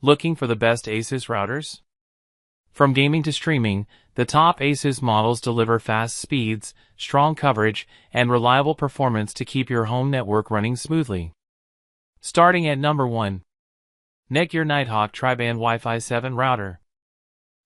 Looking for the best ASUS routers? From gaming to streaming, the top ASUS models deliver fast speeds, strong coverage, and reliable performance to keep your home network running smoothly. Starting at number 1. Netgear Nighthawk Tri-Band Wi-Fi 7 Router.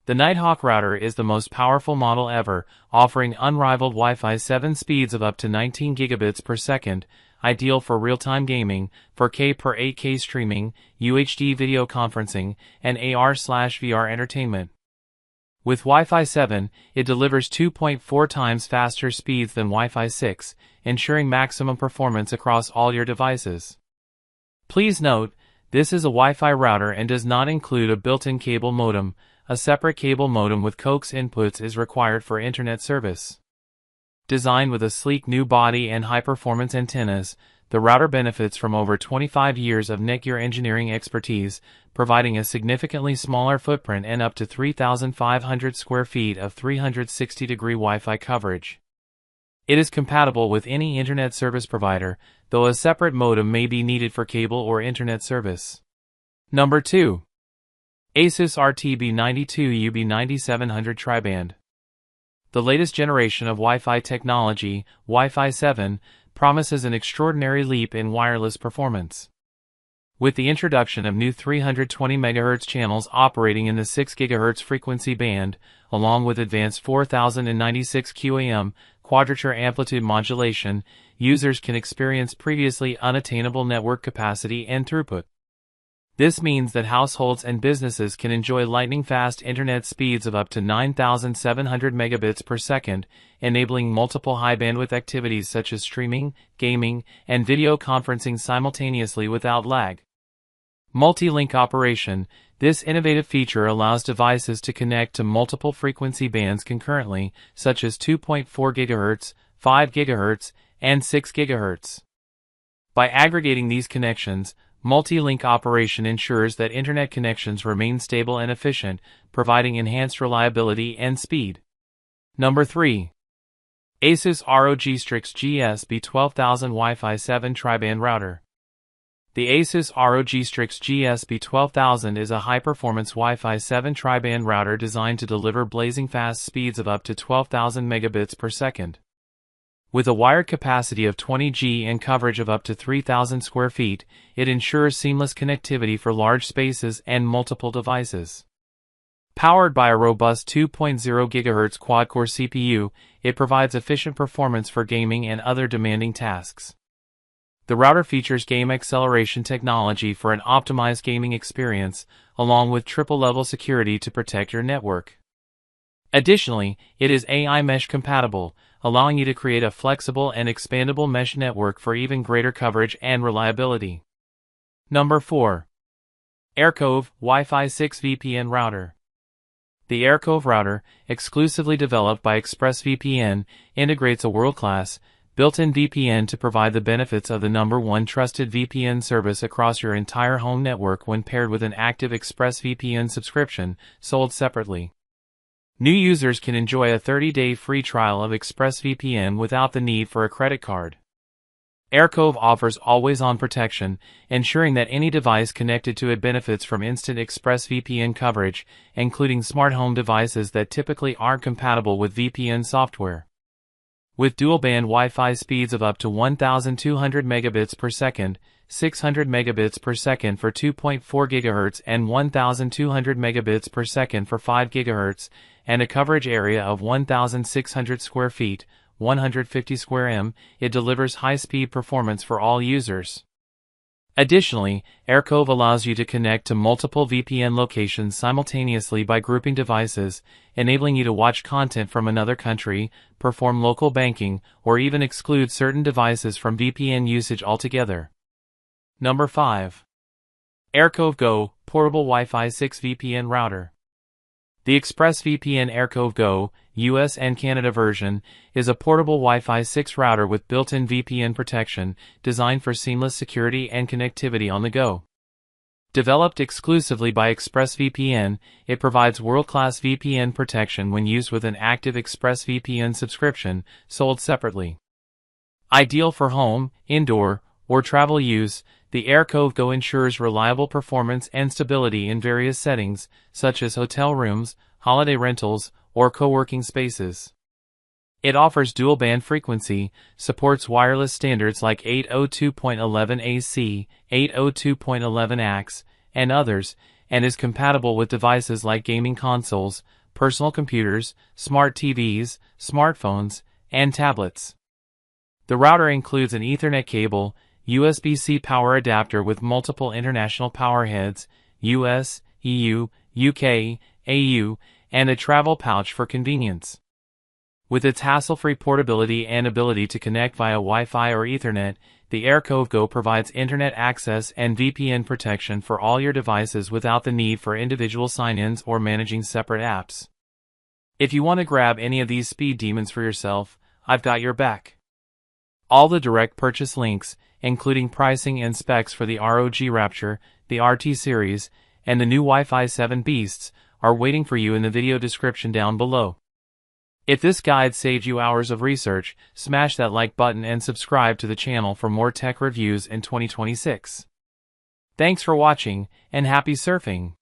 The Nighthawk router is the most powerful model ever, offering unrivaled Wi-Fi 7 speeds of up to 19 gigabits per second, ideal for real-time gaming, 4K per 8K streaming, UHD video conferencing, and AR/VR entertainment. With Wi-Fi 7, it delivers 2.4 times faster speeds than Wi-Fi 6, ensuring maximum performance across all your devices. Please note, this is a Wi-Fi router and does not include a built-in cable modem. A separate cable modem with coax inputs is required for internet service. Designed with a sleek new body and high-performance antennas, the router benefits from over 25 years of Netgear engineering expertise, providing a significantly smaller footprint and up to 3,500 square feet of 360-degree Wi-Fi coverage. It is compatible with any internet service provider, though a separate modem may be needed for cable or internet service. Number 2. ASUS RT-B92U B9700 Tri-Band. The latest generation of Wi-Fi technology, Wi-Fi 7, promises an extraordinary leap in wireless performance. With the introduction of new 320 MHz channels operating in the 6 GHz frequency band, along with advanced 4096 QAM quadrature amplitude modulation, users can experience previously unattainable network capacity and throughput. This means that households and businesses can enjoy lightning-fast internet speeds of up to 9,700 megabits per second, enabling multiple high-bandwidth activities such as streaming, gaming, and video conferencing simultaneously without lag. Multi-link operation. This innovative feature allows devices to connect to multiple frequency bands concurrently, such as 2.4 GHz, 5 GHz, and 6 GHz. By aggregating these connections, multi-link operation ensures that internet connections remain stable and efficient, providing enhanced reliability and speed. Number 3. ASUS ROG Strix GS-B12000 Wi-Fi 7 Tri-Band Router. The Asus ROG Strix GS-B12000 is a high-performance Wi-Fi 7 tri-band router designed to deliver blazing fast speeds of up to 12,000 megabits per second. With a wired capacity of 20 G and coverage of up to 3,000 square feet, it ensures seamless connectivity for large spaces and multiple devices. Powered by a robust 2.0 GHz quad-core CPU, it provides efficient performance for gaming and other demanding tasks. The router features game acceleration technology for an optimized gaming experience, along with triple-level security to protect your network. Additionally, it is AI mesh compatible, allowing you to create a flexible and expandable mesh network for even greater coverage and reliability. Number 4. AirCove Wi-Fi 6 VPN Router. The AirCove router, exclusively developed by ExpressVPN, integrates a world-class, built-in VPN to provide the benefits of the #1 trusted VPN service across your entire home network when paired with an active ExpressVPN subscription, sold separately. New users can enjoy a 30-day free trial of ExpressVPN without the need for a credit card. AirCove offers always-on protection, ensuring that any device connected to it benefits from instant ExpressVPN coverage, including smart home devices that typically aren't compatible with VPN software. With dual-band Wi-Fi speeds of up to 1,200 megabits per second, 600 megabits per second for 2.4 GHz and 1,200 megabits per second for 5 GHz, and a coverage area of 1,600 square feet, 150 square m, it delivers high-speed performance for all users. Additionally, AirCove allows you to connect to multiple VPN locations simultaneously by grouping devices, enabling you to watch content from another country, perform local banking, or even exclude certain devices from VPN usage altogether. Number 5. AirCove Go Portable Wi-Fi 6 VPN Router. The ExpressVPN AirCove Go, US and Canada version, is a portable Wi-Fi 6 router with built-in VPN protection, designed for seamless security and connectivity on the go. Developed exclusively by ExpressVPN, it provides world-class VPN protection when used with an active ExpressVPN subscription, sold separately. Ideal for home, indoor, or travel use, the AirCove Go ensures reliable performance and stability in various settings, such as hotel rooms, holiday rentals, or co-working spaces. It offers dual-band frequency, supports wireless standards like 802.11ac, 802.11ax, and others, and is compatible with devices like gaming consoles, personal computers, smart TVs, smartphones, and tablets. The router includes an Ethernet cable, USB-C power adapter with multiple international power heads, US, EU, UK, AU, and a travel pouch for convenience. With its hassle-free portability and ability to connect via Wi-Fi or Ethernet, the AirCove Go provides internet access and VPN protection for all your devices without the need for individual sign-ins or managing separate apps. If you want to grab any of these speed demons for yourself, I've got your back. All the direct purchase links, including pricing and specs for the ROG Rapture, the RT series, and the new Wi-Fi 7 beasts, are waiting for you in the video description down below. If this guide saved you hours of research, smash that like button and subscribe to the channel for more tech reviews in 2026. Thanks for watching, and happy surfing!